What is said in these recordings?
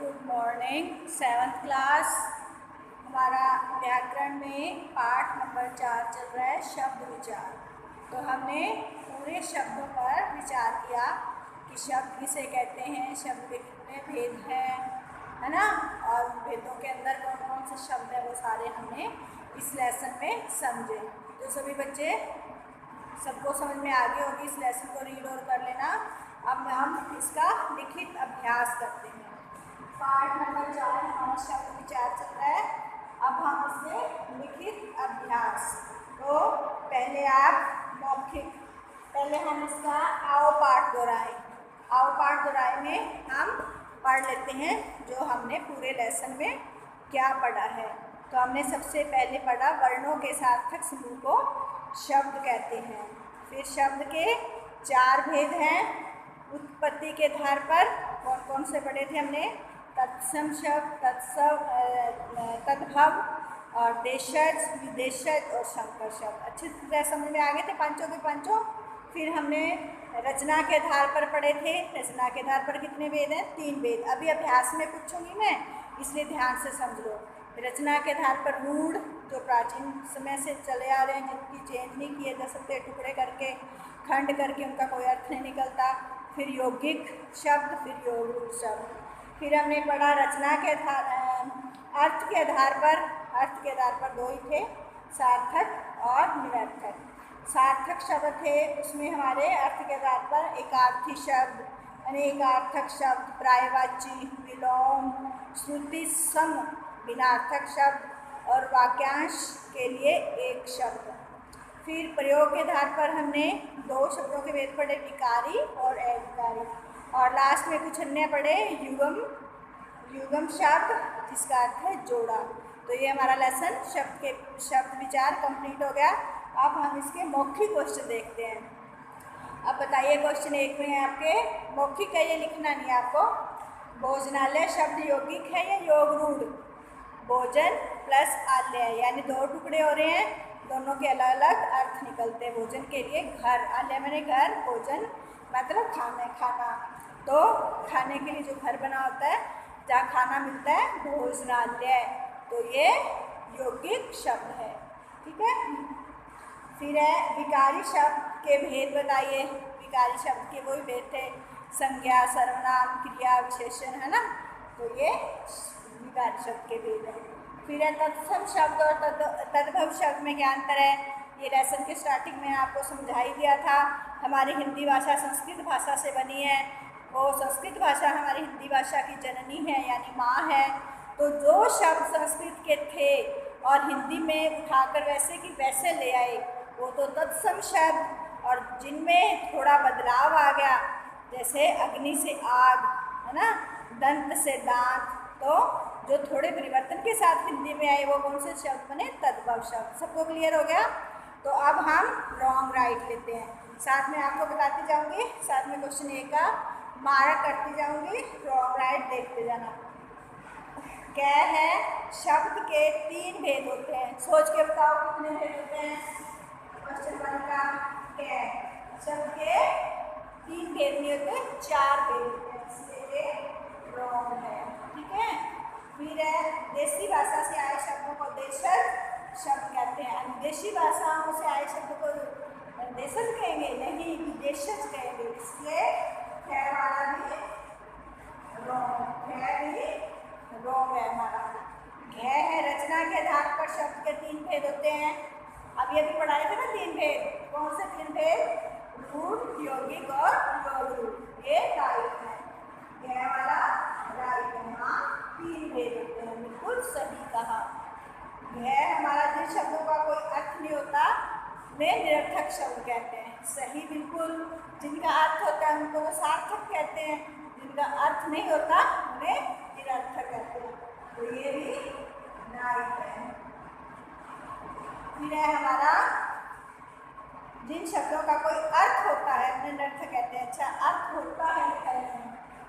Good morning. 7th class हमारा व्याकरण में पाठ नंबर 4 चल रहा है, शब्द विचार। तो हमने पूरे शब्दों पर विचार किया कि शब्द किसे कहते हैं, शब्द के कितने भेद हैं, है ना, और भेदों के अंदर कौन कौन से शब्द हैं वो सारे हमने इस लेसन में समझे। तो सभी बच्चे सबको समझ में आ गई होगी, इस लेसन को रीड और कर लेना। अब हम इसका लिखित अभ्यास करते हैं। पाठ नंबर 4 हमारा शब्द विचार चल रहा है। अब हम इससे लिखित अभ्यास। तो पहले आप मौखिक, पहले हम इसका आओ पाठ दोहराए। आओ पाठ दोहराए में हम पढ़ लेते हैं जो हमने पूरे लेसन में क्या पढ़ा है। तो हमने सबसे पहले पढ़ा वर्णों के सार्थक समूह को शब्द कहते हैं। फिर शब्द के 4 भेद हैं। उत्पत्ति के आधार पर कौन कौन से पढ़े थे हमने? तत्सम शब्द, तद्भव और देशज, विदेशज और संकर शब्द। अच्छी तरह समझ में आ गए थे पांचों के पांचों। फिर हमने रचना के आधार पर पढ़े थे। रचना के आधार पर कितने भेद हैं? 3 भेद। अभी अभ्यास में पूछूंगी मैं, इसलिए ध्यान से समझ लो। रचना के आधार पर रूढ़, जो प्राचीन समय से चले आ रहे हैं, जिनकी चेंज नहीं किए जा सकते, टुकड़े करके खंड करके उनका कोई अर्थ नहीं निकलता। फिर यौगिक शब्द, फिर योग शब्द। फिर हमने पढ़ा रचना के अर्थ के आधार पर 2 ही थे, सार्थक और निरर्थक। सार्थक शब्द थे, उसमें हमारे अर्थ के आधार पर एकार्थी शब्द, अनेकार्थक शब्द, प्रायवाची, विलोम, श्रुति सम, भिन्नार्थक शब्द और वाक्यांश के लिए एक शब्द। फिर प्रयोग के आधार पर हमने 2 शब्दों के भेद पढ़े, विकारी और अविकारी। और लास्ट में कुछ अन्य पढ़े, युगम शब्द, जिसका अर्थ है जोड़ा। तो ये हमारा लेसन शब्द विचार कंप्लीट हो गया। अब हम इसके मौखिक क्वेश्चन देखते हैं। अब बताइए, क्वेश्चन 1 में है आपके मौखिक है, ये लिखना नहीं है आपको। भोजनालय शब्द यौगिक है या योग रूढ़? भोजन प्लस आलय, यानी 2 टुकड़े हो रहे हैं, दोनों के अलग अलग अर्थ निकलते हैं। भोजन के लिए घर, आलय मैंने घर, भोजन मतलब खाना। तो खाने के लिए जो घर बना होता है, जहाँ खाना मिलता है, भोजनालय। तो ये यौगिक शब्द है, ठीक है। फिर है विकारी शब्द के भेद बताइए। विकारी शब्द के वही भेद थे, संज्ञा, सर्वनाम, क्रिया, विशेषण, है ना। तो ये विकारी शब्द के भेद है। फिर है तत्सम शब्द और तद्भव शब्द में क्या अंतर है? ये लेसन के स्टार्टिंग में आपको समझा ही दिया था। हमारी हिंदी भाषा संस्कृत भाषा से बनी है, वो संस्कृत भाषा हमारी हिंदी भाषा की जननी है, यानी माँ है। तो जो शब्द संस्कृत के थे और हिंदी में उठाकर वैसे की वैसे ले आए, वो तो तत्सम शब्द। और जिनमें थोड़ा बदलाव आ गया, जैसे अग्नि से आग, है ना, दंत से दांत, तो जो थोड़े परिवर्तन के साथ हिंदी में आए वो कौन से शब्द बने? तद्भव शब्द। सबको क्लियर हो गया? तो अब हम रॉन्ग राइट लेते हैं, साथ में आपको बताती जाऊंगी, साथ में क्वेश्चन 1 का मार्क करती जाऊंगी, रॉन्ग राइट देखते जाना। क्या है? शब्द के 3 भेद होते हैं। सोच के बताओ कितने भेद होते हैं? क्वेश्चन 1 का क्या है? शब्द के 3 भेद नहीं होते, 4 भेद होते हैं, इसलिए रॉन्ग है, ठीक है। फिर है देसी भाषा से आए शब्दों को देशज शब्द कहते हैं। विदेशी भाषाओं से आए शब्द को देशज कहेंगे, नहीं विदेशज कहेंगे। इसलिए खैर वाला भी रॉन्ग है हमारा। घै है रचना के आधार पर शब्द के 3 भेद होते हैं। अब ये भी पढ़ाए थे ना 3 भेद। कौन से 3 भेद? रूढ़, यौगिक और योग रूढ़। ये राइट है, घै वाला राइट है। हाँ, 3 भेद होते हैं, बिल्कुल सही कहा। घै हमारा जिन शब्दों का कोई अर्थ नहीं होता उन्हें निरर्थक शब्द कहते हैं। सही, बिल्कुल। जिनका अर्थ होता है उनको सार्थक कहते हैं, जिनका अर्थ नहीं होता उन्हें निरर्थक कहते हैं। तो ये भी राइट है। फिर है हमारा जिन शब्दों का कोई अर्थ होता है उन्हें निरर्थक कहते हैं। अच्छा, अर्थ होता है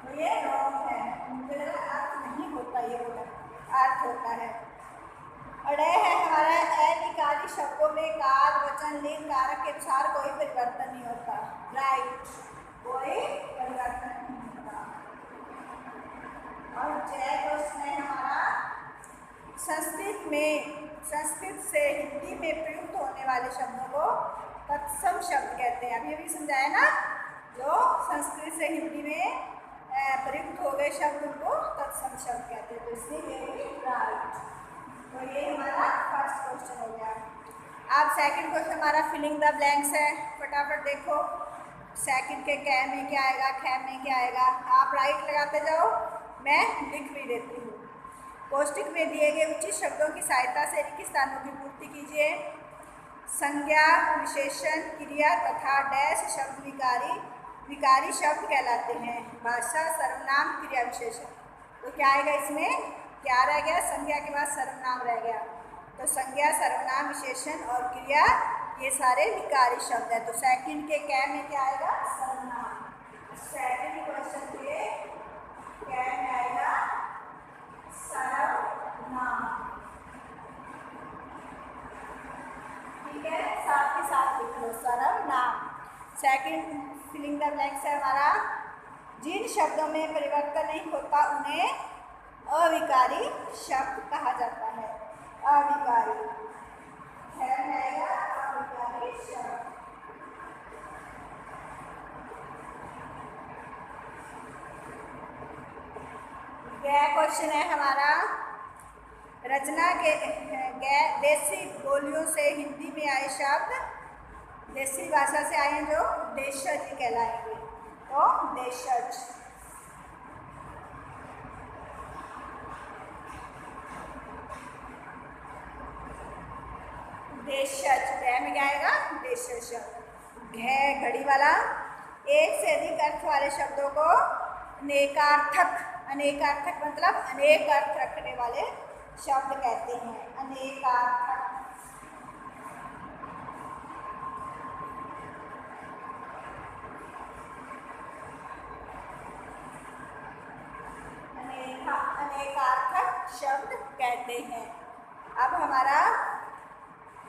तो ये रॉन्ग है, मुझे लगा अर्थ नहीं होता, ये बोला अर्थ होता है। और है हमारा अविकारी शब्दों में काल, वचन, लिंग, कारक के अनुसार कोई परिवर्तन नहीं होता। राइट, कोई परिवर्तन नहीं होता। और जय क्वेश्चन है हमारा, संस्कृत से हिंदी में प्रयुक्त होने वाले शब्दों को तत्सम शब्द कहते हैं। अभी अभी समझाया ना, जो संस्कृत से हिंदी में प्रयुक्त हो गए शब्द उनको तत्सम शब्द कहते हैं। तो इसलिए ये राइट। तो ये हमारा फर्स्ट क्वेश्चन हो गया। अब सेकंड क्वेश्चन हमारा फिलिंग द ब्लैंक्स है। फटाफट देखो, सेकंड के कै में क्या आएगा, खे में क्या आएगा। आप राइट लगाते जाओ, मैं लिख भी देती हूँ। कोष्टक में दिए गए उचित शब्दों की सहायता से रिक्त स्थानों की पूर्ति कीजिए। संज्ञा, विशेषण, क्रिया तथा डैश शब्द विकारी शब्द कहलाते हैं। भाषा, सर्वनाम, क्रिया, विशेषण। तो क्या आएगा इसमें, क्या रह गया, संज्ञा के बाद सर्वनाम रह गया। तो संज्ञा, सर्वनाम, विशेषण और क्रिया ये सारे विकारी शब्द हैं। तो सेकंड के कै में क्या आएगा, सर्वनाम। सेकंड क्वेश्चन के कै में आएगा सर्वनाम। ठीक है, साथ ही साथ लिख लो सर्वनाम। सेकंड फिलिंग द ब्लैंक्स है हमारा, जिन शब्दों में परिवर्तन नहीं होता उन्हें अविकारी शब्द कहा जाता है। अविकारी अविकारी शब्द। यह क्वेश्चन है हमारा, रचना के देसी बोलियों से हिंदी में आए शब्द, देसी भाषा से आए जो देशज कहलाएंगे। तो देशज, देशज में क्या आएगा, देशज शब्द। घड़ी वाला, एक से अधिक अर्थ वाले शब्दों को अनेकार्थक, अनेकार्थक मतलब अनेक अर्थ रखने वाले शब्द कहते हैं। अनेकार्थक। अनेकार्थक शब्द कहते हैं। अब हमारा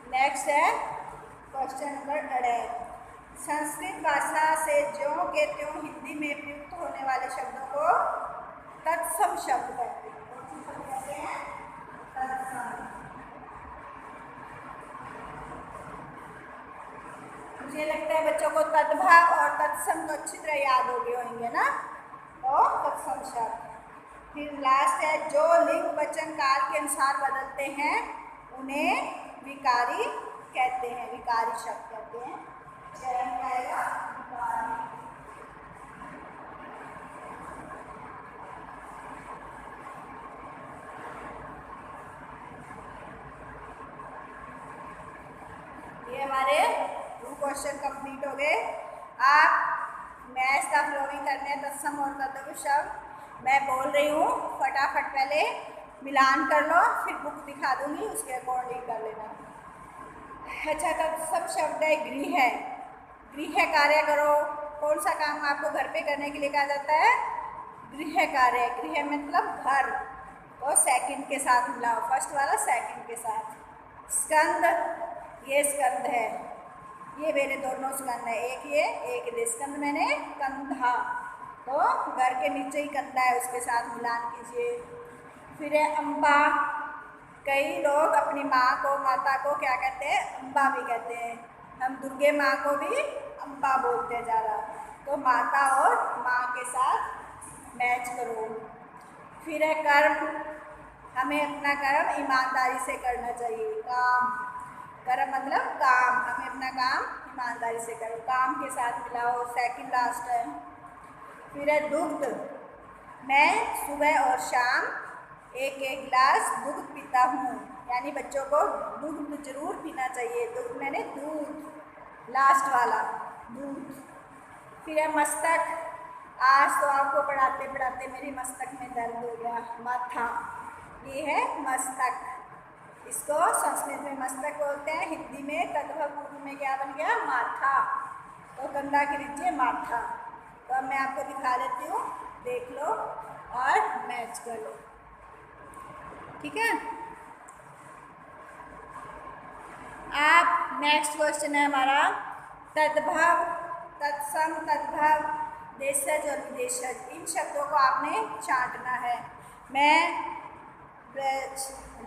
नेक्स्ट है क्वेश्चन नंबर 18। संस्कृत भाषा से ज्यों के त्यों हिंदी में प्रयुक्त होने वाले शब्दों को तत्सम शब्द कहते हैं। कौन से शब्द कहते हैं, तत्सम। मुझे लगता है बच्चों को तद्भाव और तत्सम तो अच्छी तरह याद हो गए होंगे ना। तो तत्सम शब्द। फिर लास्ट है, जो लिंग वचन काल के अनुसार बदलते हैं उन्हें विकारी कहते हैं, विकारी शब्द कहते हैं। चरण आएगा विकारी। ये हमारे 2 क्वेश्चन कंप्लीट हो गए। आप मैच द फ्लोइंग करने तत्सम और तद्भव शब्द मैं बोल रही हूँ, फटाफट पहले मिलान कर लो, फिर बुक दिखा दूंगी, उसके अकॉर्डिंग कर लेना। अच्छा, तत्सम शब्द है गृह। गृह कार्य करो। कौन सा काम आपको घर पे करने के लिए कहा जाता है, गृह कार्य। गृह मतलब घर। तो सेकंड के साथ मिलाओ, फर्स्ट वाला सेकंड के साथ। स्कंद, ये स्कंद है, ये मेरे दोनों स्कंद है, एक ये एक ये। स्कंद मैंने कंधा, तो घर के नीचे ही कंधा है, उसके साथ मिलान कीजिए। फिर है अम्बा। कई लोग अपनी माँ को, माता को क्या कहते हैं, अम्बा भी कहते हैं। हम दुर्गे माँ को भी अम्बा बोलते हैं ज़्यादा। तो माता और माँ के साथ मैच करो। फिर है कर्म। हमें अपना कर्म ईमानदारी से करना चाहिए। काम, कर्म मतलब काम, हमें अपना काम ईमानदारी से करो, काम के साथ मिलाओ। सेकंड लास्ट है। फिर है दुग्ध। मैं सुबह और शाम एक एक गिलास दूध पीता हूँ, यानी बच्चों को दूध जरूर पीना चाहिए। दूध मैंने दूध, लास्ट वाला दूध। फिर है मस्तक। आज तो आपको पढ़ाते पढ़ाते मेरी मस्तक में दर्द हो गया, माथा। ये है मस्तक, इसको संस्कृत में मस्तक बोलते हैं, हिंदी में तद्भव पूर्व में क्या बन गया, माथा। तो कंधा के नीचे माथा। तो अब मैं आपको दिखा देती हूँ, देख लो और मैच कर लो, ठीक है। आप नेक्स्ट क्वेश्चन है हमारा तद्भव, तत्सम, तद्भव, देशज और विदेशज, इन शब्दों को आपने छांटना है। मैं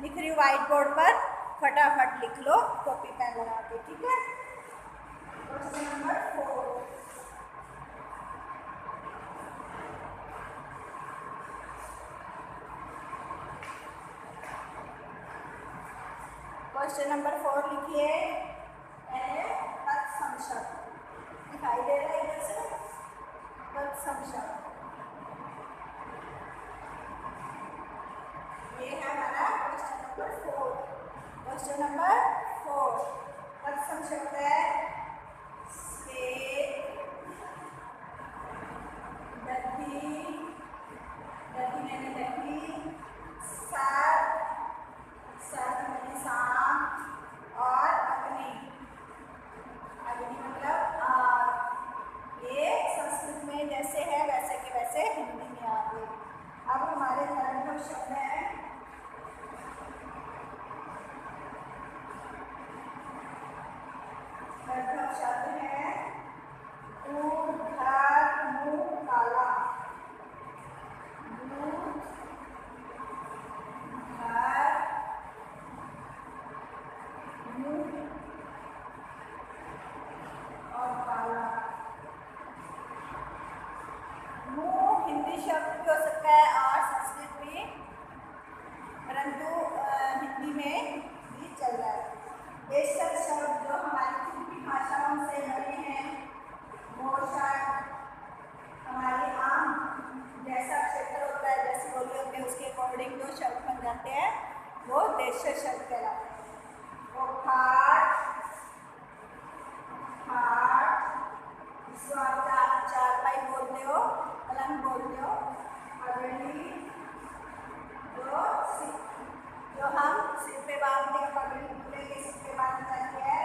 लिख रही हूँ व्हाइट बोर्ड पर, फटाफट लिख लो कॉपी पेन लगा के, ठीक है। Question number 4। क्वेश्चन नंबर 4 लिखिए। तत्सम शब्द दिखाई दे रहा है इधर से, तत्सम शब्द ये है हमारा क्वेश्चन नंबर 4। क्वेश्चन नंबर 4 तत्सम शब्द है श्वेत, दधी, दधी मैंने दही, सर, सर मैंने शाम, और अग्नि, अग्नि मतलब आग। ये संस्कृत में जैसे है वैसे के वैसे हिंदी में आ गए। अब हमारे धर्म शब्द है शब्द है दूध, घर, मुंह, काला। दूध, घर, मुंह और काला। मुंह हिंदी शब्द भी हो सकता है और संस्कृत भी, परंतु हिंदी में भी चल रहा है। देशज शब्द जो हमारी हिंदी भाषाओं से बने हैं, वो शब्द हमारे आम जैसा क्षेत्र होता है, जैसे बोली होते हैं, उसके अकॉर्डिंग जो शब्द बन जाते हैं वो देशज शब्द कहलाते हैं। वो खाट, खाट, जिसको आप चारपाई बोलते हो, पलंग बोलते हो। पगड़ी, जो हम सिर पे बांधते हैं, पगड़ी पूरे के सिर पे बांधी जाती है।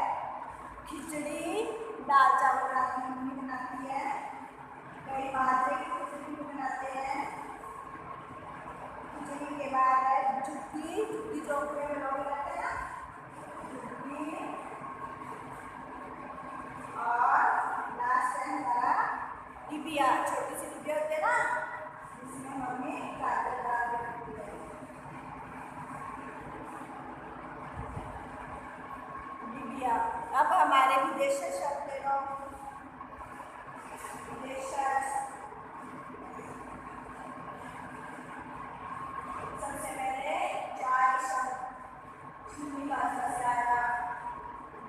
खिचड़ी, दाल चावल बनाती मम्मी बनाती है, कई बाजरे की खिचड़ी भी बनाते हैं। खिचड़ी के बाद है झुग्गी, झुग्गी चौके में लोग रहते हैं ना, झुग्गी। और लास्ट है हमारा डिबिया, छोटी सी डिबिया होती है ना, जिसमें मम्मी गाजर डाल देती है। डिबिया। अब हमारे विदेशी शब्द ले लो। विदेशज, सबसे पहले चाय शब्द हिंदी भाषा से आया,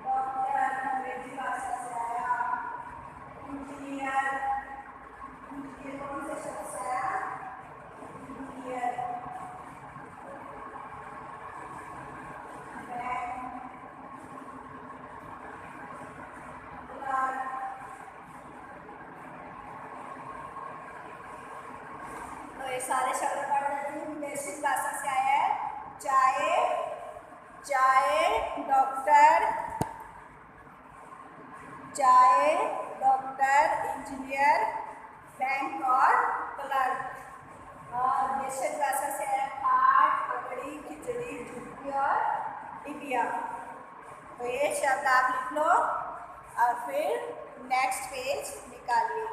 डॉक्टर अंग्रेजी भाषा से आया, इंजीनियर, इंजीनियर कौन से शब्द से आया, इंजीनियर। बैंक, क्लर्क, तो ये सारे शब्द पढ़ लेते हैं। विदेशी भाषा से आया है चाय, चाय, डॉक्टर, चाय, डॉक्टर, इंजीनियर, बैंक और क्लर्क। और देशज भाषा से है खाट, पगड़ी, खिचड़ी, झुग्गी और डिबिया। तो ये शब्द आप लिख लो और फिर नेक्स्ट पेज निकालिए।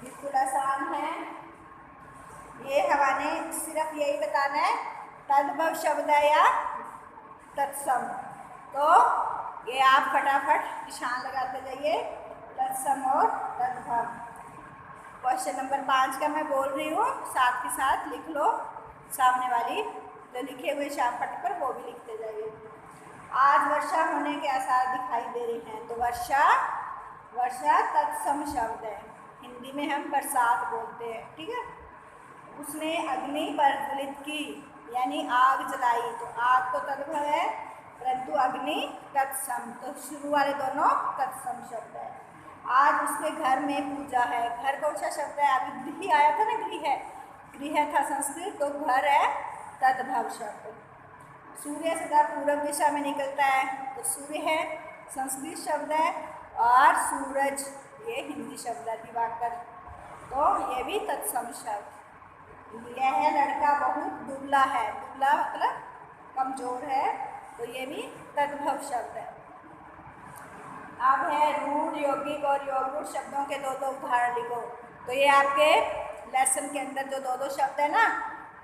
बिल्कुल आसान है। ये हमारे सिर्फ यही बताना है तद्भव शब्द है या तत्सम। तो ये आप फटाफट निशान लगाते जाइए, तत्सम और तद्भव। क्वेश्चन नंबर 5 का मैं बोल रही हूँ, साथ के साथ लिख लो, सामने वाली जो लिखे हुए शार्पट पर वो भी लिखते जाइए। आज वर्षा होने के आसार दिखाई दे रहे हैं, तो वर्षा, वर्षा तत्सम शब्द है, हिंदी में हम बरसात बोलते हैं, ठीक है। उसने अग्नि प्रज्वलित की यानी आग जलाई, तो आग तो तद्भव है, परंतु अग्नि तत्सम, तो शुरू वाले दोनों तत्सम शब्द है। आज उसके घर में पूजा है, घर कौन सा शब्द है, अभी गृह आया था ना, गृह, गृह था संस्कृत, तो घर है तद्भव शब्द। सूर्य सदा पूर्व दिशा में निकलता है, तो सूर्य है संस्कृत शब्द है, और सूरज ये हिंदी शब्द है दिवाकर, तो ये भी तत्सम शब्द। यह लड़का बहुत दुबला है, दुबला मतलब कमजोर है, तो ये भी तद्भव शब्द है। अब है रूढ़, यौगिक और योगरूढ़ शब्दों के दो उदाहरण लिखो। तो ये आपके लेसन के अंदर जो दो दो शब्द है ना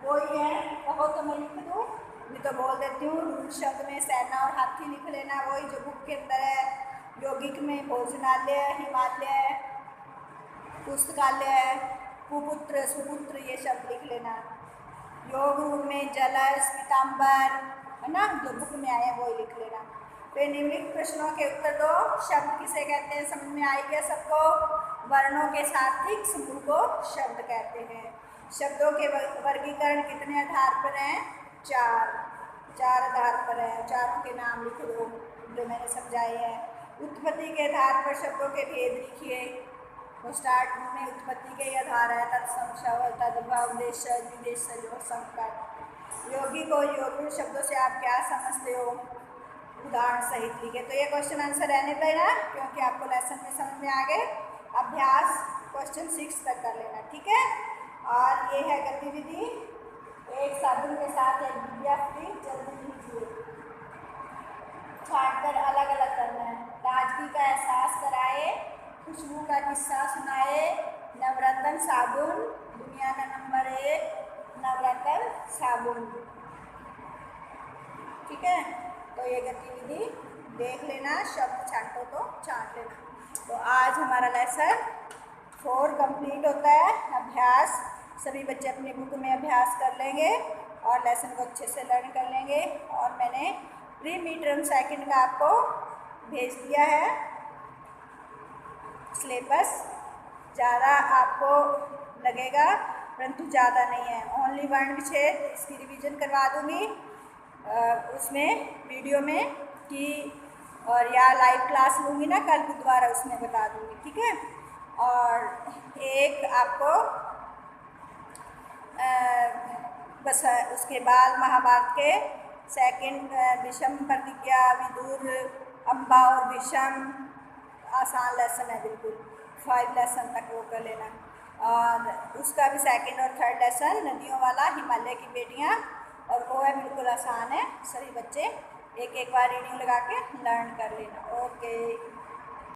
वो ही है। कहो तो मैं लिख दूँ, नहीं तो बोल देती हूँ। रूढ़ शब्द में सेना और हाथी लिख लेना, वही जो बुक के अंदर है। यौगिक में भोजनालय, हिमालय, पुस्तकालय, कुपुत्र, सुपुत्र, ये शब्द लिख लेना। योग रूप में जलस, पीताम्बर, है ना, जो बुक में आए हैं वो लिख लेना। फिर निम्नलिखित प्रश्नों के उत्तर दो। शब्द किसे कहते हैं, समझ में आई क्या सबको? वर्णों के सार्थिक समूह को शब्द कहते हैं। शब्दों के वर्गीकरण कितने आधार पर हैं? चार आधार पर है। चारों के नाम लिख दो जो मैंने समझाए हैं। उत्पत्ति के आधार पर शब्दों के भेद लिखिए। तो स्टार्ट में उत्पत्ति के ही आधार है, तत्सम, तद्भव, देशज, विदेशज और संकट। यौगिक और यौगिक शब्दों से आप क्या समझते हो? उदाहरण सहित लिखे। तो ये क्वेश्चन आंसर रहने देना क्योंकि आपको लेसन में समझ में आ गए। अभ्यास क्वेश्चन 6 तक कर लेना, ठीक है। और ये है गतिविधि, एक साबुन के साथ एक डिबिया फ्री, जल्दी लीजिए। छांटकर अलग अलग करना है। ताजगी का एहसास कराए, खुशबू का किस्सा सुनाए। नवरत्न साबुन दुनिया का नंबर 1 नवरत्न साबुन, ठीक है। तो ये गतिविधि देख लेना, शब्द छांटो तो छांट लेना। तो आज हमारा लेसन 4 कंप्लीट होता है। अभ्यास सभी बच्चे अपनी बुक में अभ्यास कर लेंगे और लेसन को अच्छे से लर्न कर लेंगे। और मैंने प्री मिड टर्म सेकंड का आपको भेज दिया है सिलेबस। ज़्यादा आपको लगेगा परंतु ज़्यादा नहीं है। ओनली वर्ण विच्छेद इसकी रिवीजन करवा दूँगी उसमें वीडियो में कि, और या लाइव क्लास लूँगी ना कल दोबारा, उसमें बता दूँगी, ठीक है। और एक आपको बस उसके बाद महाभारत के सेकंड विषम प्रतिज्ञा, विदुर, अम्बा और विषम, आसान लेसन है बिल्कुल। 5 लेसन तक वो कर लेना। और उसका भी सेकंड और थर्ड लेसन नदियों वाला, हिमालय की बेटियाँ, और वो है बिल्कुल आसान है। सभी बच्चे एक एक बार रीडिंग लगा के लर्न कर लेना। ओके।